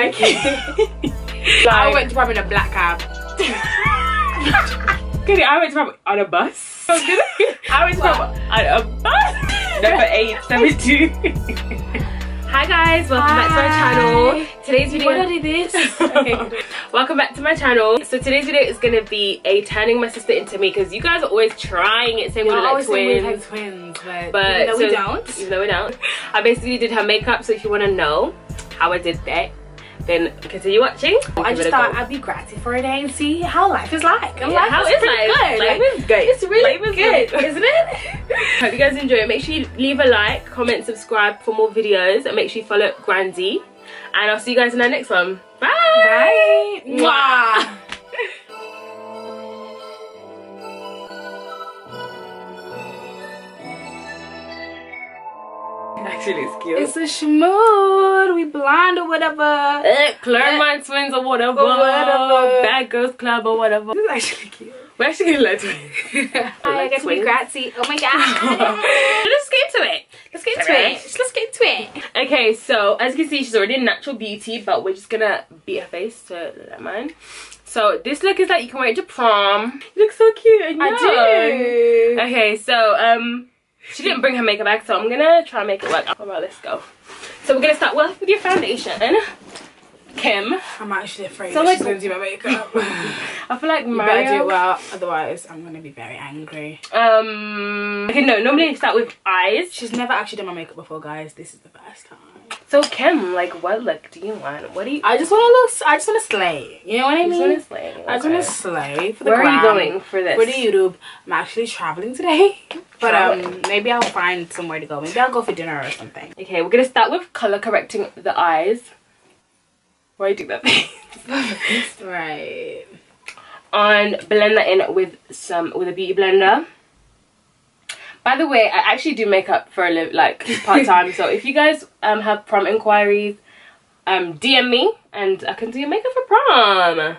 like it. I went to prom in a black cab. I went to prom on a bus. I went to prom on a bus. Number 872. Hi guys, welcome back to my channel. Today's video. What did this? Okay. Welcome back to my channel. So today's video is gonna be a turning my sister into me, because you guys are always trying it, saying we look like twins. But even though we don't. Even though we don't. I basically did her makeup, so if you want to know how I did that, then continue watching. I just thought I'd be Gratsi for a day and see how life is like. And yeah, life is pretty good. Life is good. It's really good, isn't it? Hope you guys enjoy it. Make sure you leave a like, comment, subscribe for more videos, and make sure you follow Gratsi. And I'll see you guys in our next one. Bye. Bye. Mwah. Actually, it's cute. It's a schmood. We blind or whatever. Claremont twins or whatever. Bad Girls Club or whatever. This is actually cute. We're actually gonna let twins. Hi, I get to be Gratsi. Oh my god. Let's get into it. Let's get into it. Let's get into it. Okay, so as you can see, she's already a natural beauty, but we're just gonna beat her face to look like mine. So this look is like you can wear it to prom. You look so cute and young. I do. Okay, so she didn't bring her makeup bag, so I'm gonna try and make it work. Alright, let's go. So we're gonna start with your foundation. Kim. I'm actually afraid so she's gonna do my makeup. I feel like you Mario. better do it well, otherwise I'm gonna be very angry. Okay, no, normally you start with eyes. She's never actually done my makeup before, guys. This is the first time. So Kim, like, what look do you want? What do you? I just want to slay. You know what I mean? I just want to slay. Okay. I just want to slay for the Where gram, are you going for this? For the YouTube. I'm actually traveling today, but maybe I'll find somewhere to go. Maybe I'll go for dinner or something. Okay, we're gonna start with color correcting the eyes. Why are you doing that face? Right. And blend that in with a beauty blender. By the way, I actually do makeup for a part-time. So if you guys have prom inquiries, DM me and I can do your makeup for prom.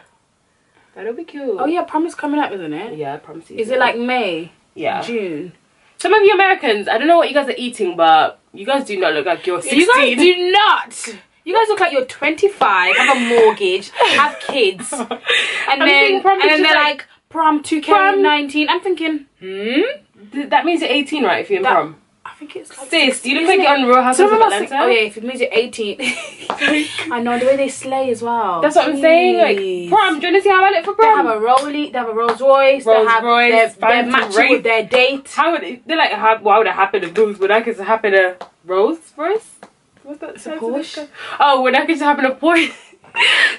That'll be cool. Oh yeah, prom is coming up, isn't it? Yeah, prom season. Is it like May? Yeah. June? Some of you Americans, I don't know what you guys are eating, but you guys do not look like you're 16. You guys do not. You guys look like you're 25, have a mortgage, have kids, and then they're like prom 2K 19. I'm thinking, that means you're 18, right? If you're in prom. I think it's like. Sis, you look like you're on Real Housewives of Atlanta. Oh yeah, if it means you're 18. I know the way they slay as well. That's what I'm saying. Like prom. Do you want to see how I look for prom? They have a Rollie, they have a Rolls Royce, they're matching with their date. How would they? They're like, why would it happen to Booth? Would I could happen to Rolls Royce? What's that? It's a Porsche. Oh, when I could happen to Porsche.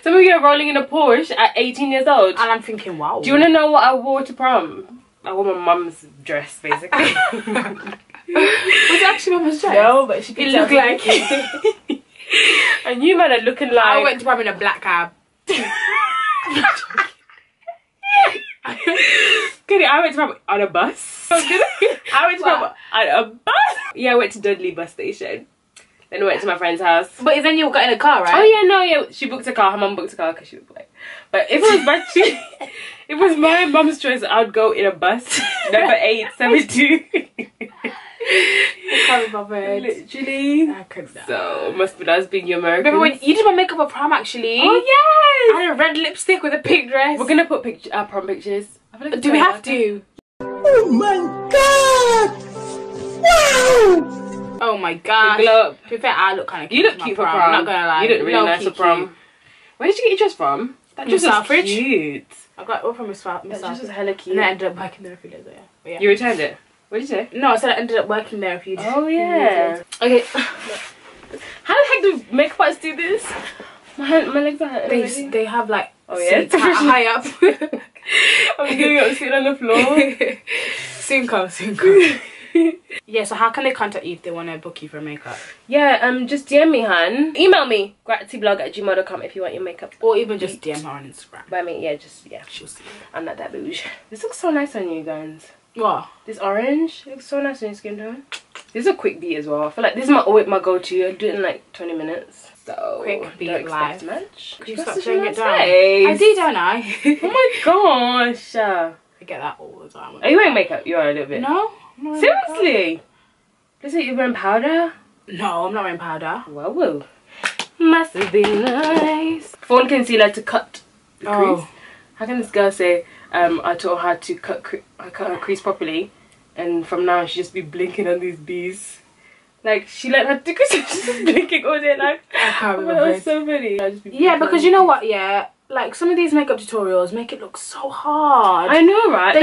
Some of you are rolling in a Porsche at 18 years old. And I'm thinking, wow. Do you want to know what I wore to prom? I wore my mum's dress, basically. Was it actually mum's dress? No, but she could look like it. And you man are looking like... I went to prom in a black cab. I went to prom on a bus. I went to prom on a bus. Yeah, I went to Dudley bus station. Then I went to my friend's house. But then you got in a car, right? Oh yeah, no, yeah. She booked a car. Her mum booked a car because she was like. But if it was my mum's choice, I'd go in a bus. Number 872. I can't remember it. Literally. I could not. So must be us being your American. Remember when you did my makeup at prom actually? Oh yes. I had a red lipstick with a pink dress. We're gonna put prom pictures. Do we have to? Oh my god! Wow! Oh my god. To be fair, I look kind of cute. You look cute for prom. I'm not gonna lie. You look really nice for prom. Where did you get your dress from? That dress was cute. I got it from Miss That dress was hella cute. And I ended up working there a few days later. Yeah. You returned it? What did you say? No, I said I ended up working there a few days. Oh yeah. Okay. How the heck do makeup artists do this? My legs are hurting. They have like seats high up. I'm doing it sitting on the floor. Soon come. Yeah, so how can they contact you if they want to book you for makeup? Yeah, just DM me, hun. Email me, gratsiblog@gmail.com if you want your makeup. Or even just DM her on Instagram. By me, yeah, she'll see. I'm not that bouge. This looks so nice on you guys. What? This orange looks so nice on your skin tone. This is a quick beat as well. I feel like this is my go-to. I do it in like 20 minutes. So quick beat don't expect live. Much. You stop showing it down. I do, don't I? Oh my gosh. I get that all the time. Are you wearing makeup? You are a little bit. No. Seriously? Is it you wearing powder? No, I'm not wearing powder. Whoa. Must have been nice. phone concealer to cut the crease. How can this girl say I taught her how to cut her crease properly, and from now she just be blinking on these bees? Like, she let her she's just blinking all day. Like, I can't remember. that was so funny. Yeah, because you know what? Yeah, like some of these makeup tutorials make it look so hard. I know, right?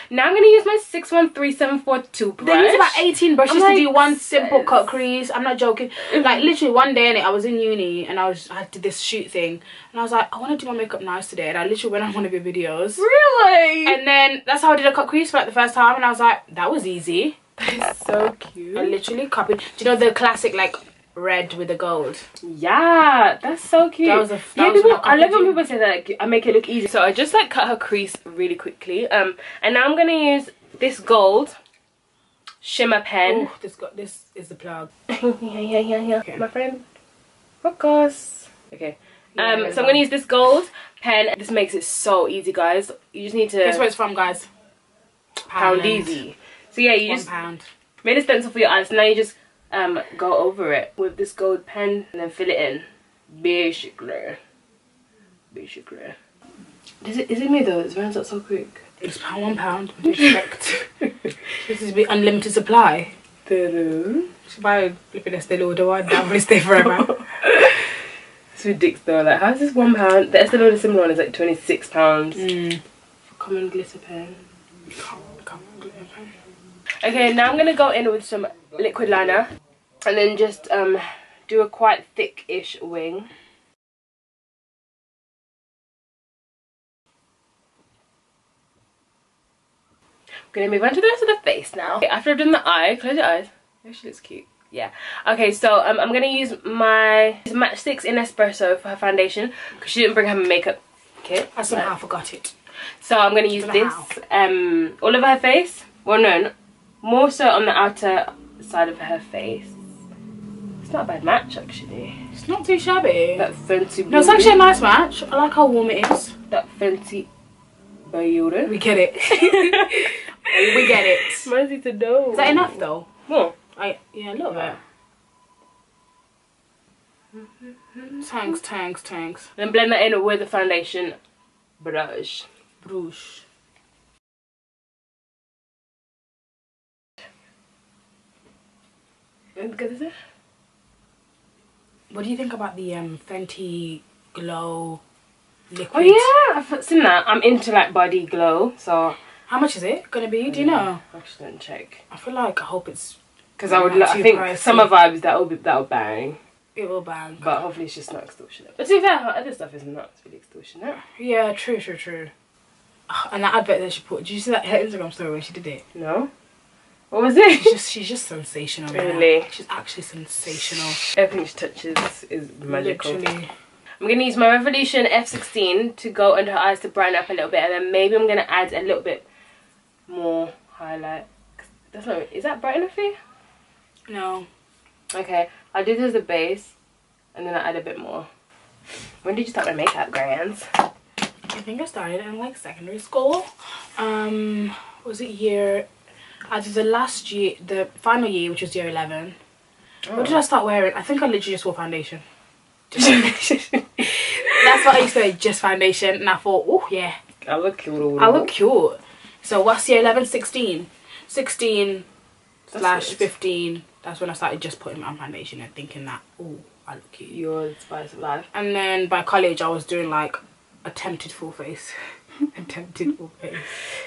Now I'm gonna use my 61372 brush. They use about 18 brushes to do one simple cut crease. I'm not joking. Like literally one day in it, I was in uni and I did this shoot thing, and I was like, I want to do my makeup nice today, and I literally went on one of your videos. Really? And then that's how I did a cut crease for like the first time, and I was like, that was easy. That is so cute. I literally copied. Do you know the classic like red with the gold? Yeah, that's so cute. That was I love when people say that, like, I make it look easy. So I just like cut her crease really quickly. And now I'm gonna use this gold shimmer pen. Oh, this is the plug. yeah. Okay. My friend, focus. Okay. So I'm gonna use this gold pen. This makes it so easy, guys. You just need to. Guess where it's from, guys? Pound easy. So yeah, you just £1. made a stencil for your eyes. Now you just go over it with this gold pen and then fill it in. Basically. Is it me though? It runs out so quick. It's £1. Respect. This is the unlimited supply. Should buy flipping Estee Lauder one. That will stay forever. It's ridiculous though. Like, how is this £1? The Estee Lauder similar one is like £26. For common glitter pen. Common glitter pen. Okay, now I'm gonna go in with some liquid liner and then just do a quite thick-ish wing. I'm gonna move on to the rest of the face now. Okay, after I've done the eye, close your eyes. Actually, looks cute. Yeah. Okay, so I'm gonna use my Stix in Espresso for her foundation because she didn't bring her makeup kit. I somehow forgot it. So I'm gonna use this all over her face. Well, no, more so on the outer side of her face. It's not a bad match actually. It's not too shabby. That Fenty. No, it's actually a nice match. I like how warm it is. That Fenty. Beauty. We get it. We get it. Mercy to know. Is that enough though? More. Yeah, a little bit. Thanks. Then blend that in with the foundation brush. What do you think about the Fenty Glow liquid? Oh yeah, I've seen that. I'm into like body glow, so how much is it gonna be? Do you know? I just didn't check. I feel like I hope it's because I think pricey. Summer vibes that'll bang. It will bang. But hopefully it's just not extortionate. But to be fair, other stuff is not really extortionate. Yeah, true. Oh, and that advert that she put, did you see that her Instagram story when she did it? No. What was it? She's just sensational. Really? Man. She's actually sensational. Everything she touches is magical. Literally. I'm going to use my Revlution F16 to go under her eyes to brighten up a little bit, and then maybe I'm going to add a little bit more highlight. That's not, is that bright enough for you? No. Okay, I'll do this as a base, and then I'll add a bit more. When did you start my makeup, Grants? I think I started in like secondary school. Was it either the last year, the final year, which was year 11. What did I start wearing? I think I literally just wore foundation. Just foundation. That's what I used to wear, just foundation. And I thought, oh yeah, I look cute. I look cute. So what's year 11? 16. 16/15. That's when I started just putting on foundation and thinking that, oh, I look cute. You're the spice of life. And then by college, I was doing like attempted full face. Attempted full face.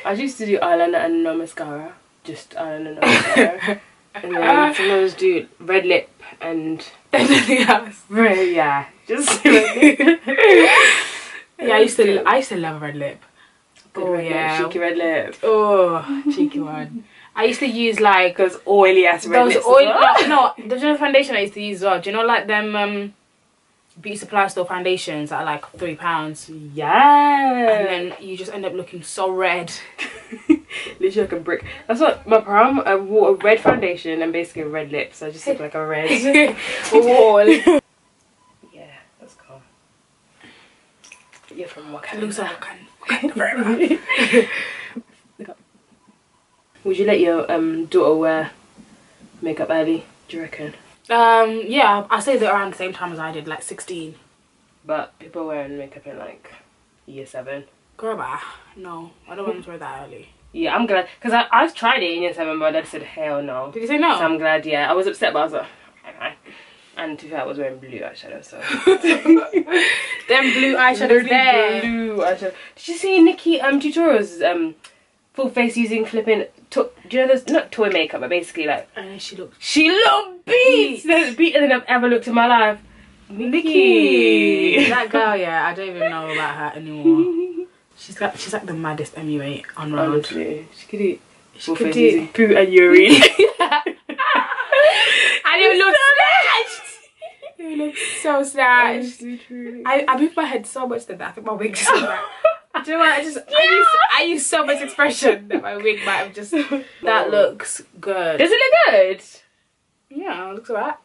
I used to do eyeliner and no mascara. Just eyeliner and no mascara. And then sometimes do red lip and anything else. Yeah, just red lip. Yeah, I used to love red lip. Good red lip, cheeky red lip. Oh, cheeky one. I used to use like those oily ass red lips. No, the foundation I used to use as well. Do you know like them beauty supply store foundations that are like £3? Yeah. And then you just end up looking so red. Literally like a brick. That's what my prom. I wore a red foundation and basically red lips. So I just look like a red wall. Yeah, that's cool. You're from Wakanda. Looks like Wakanda. Would you let your daughter wear makeup early? Do you reckon? Yeah, I say that around the same time as I did, like 16. but people are wearing makeup in like year 7. Girl, bye. No, I don't want to wear that early. Yeah, I'm glad, because I've tried it in year 7, but my dad said hell no. Did you say no? So I'm glad. Yeah, I was upset, but I was like, okay. And to be fair, I was wearing blue eyeshadow, so Them blue eyeshadows there. Blue eyeshadow. Did you see Nikki tutorials full face using flipping do you know those, not toy makeup, but basically like, And then she looked beats. There's beater than I've ever looked in my life. Nikki. That girl, yeah, I don't even know about her anymore. She's like the maddest MUA on round. Honestly, she could eat full face using poo and urine. And it looked snatched. It looked so snatched. I moved my head so much that I think my wig just went back. Do you know what? I used so much expression that my wig might have just. That looks good. Does it look good? Yeah, it looks alright.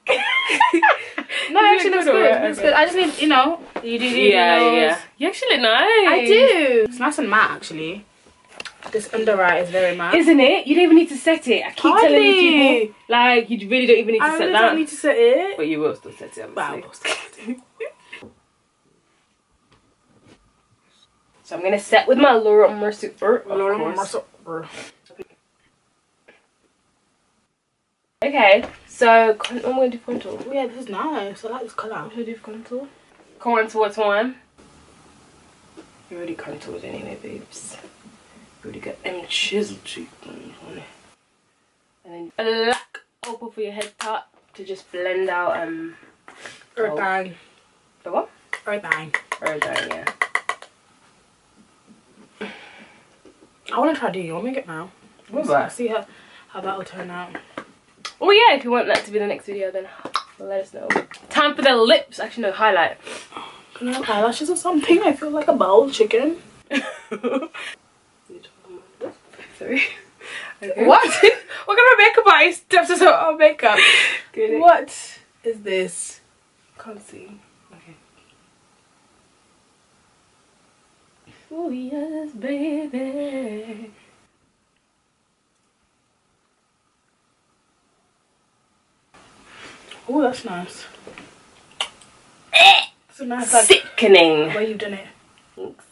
No, it actually looks good. It looks good. I just need, you know, you do. Yeah. You actually look nice. I do. It's nice and matte actually. This under eye is very matte. Isn't it? You don't even need to set it. I keep telling these people, like, you really don't even need to set that. I don't need to set it. But you will still set it, obviously. Wow. So I'm going to set with my Laura Mercier. Okay, so I'm going to do contour. Oh yeah, this is nice. I like this colour. What should I do for contour? Contour time. You already contoured anyway, babes. You already got them chisel cheekbones on it. And then a black opal for your head top to just blend out Earth bang. The what? Earth bang. Earth bang, yeah. I want to try doing your makeup now. See how that will turn out. Oh yeah, if you want that to be the next video, then let us know. Time for the lips. Actually, no, highlight. Can I have eyelashes or something? I feel like a bowl chicken. Sorry. Okay. What? What kind of makeup artist does this on makeup? What is this? Can't see. Okay. Oh yes, baby. Oh, that's nice. It's a nice, like, sickening. where you've done it. Thanks.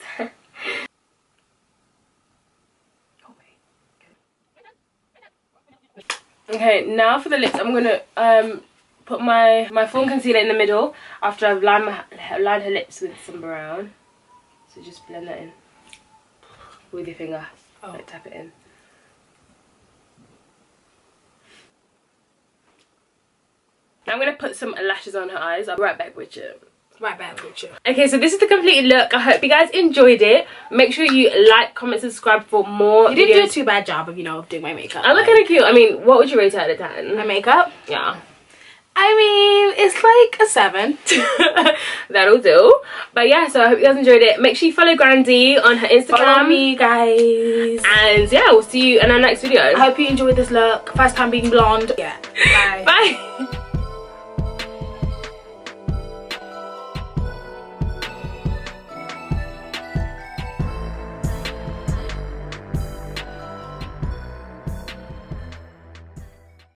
Okay, now for the lips, I'm gonna put my full concealer in the middle after I've lined her lips with some brown. So just blend that in with your finger. Like tap it in. Now I'm gonna put some lashes on her eyes. I'll be right back with you. Okay, so this is the completed look. I hope you guys enjoyed it. Make sure you like, comment, subscribe for more. You didn't do a too bad job of, you know, doing my makeup. I look kind of cute. I mean, what would you rate it out of 10? My makeup? Yeah. I mean, it's like a 7. That'll do. But yeah, so I hope you guys enjoyed it. Make sure you follow Grandy on her Instagram. Follow me, guys. And yeah, we'll see you in our next video. I hope you enjoyed this look. First time being blonde. Yeah. Bye. Bye.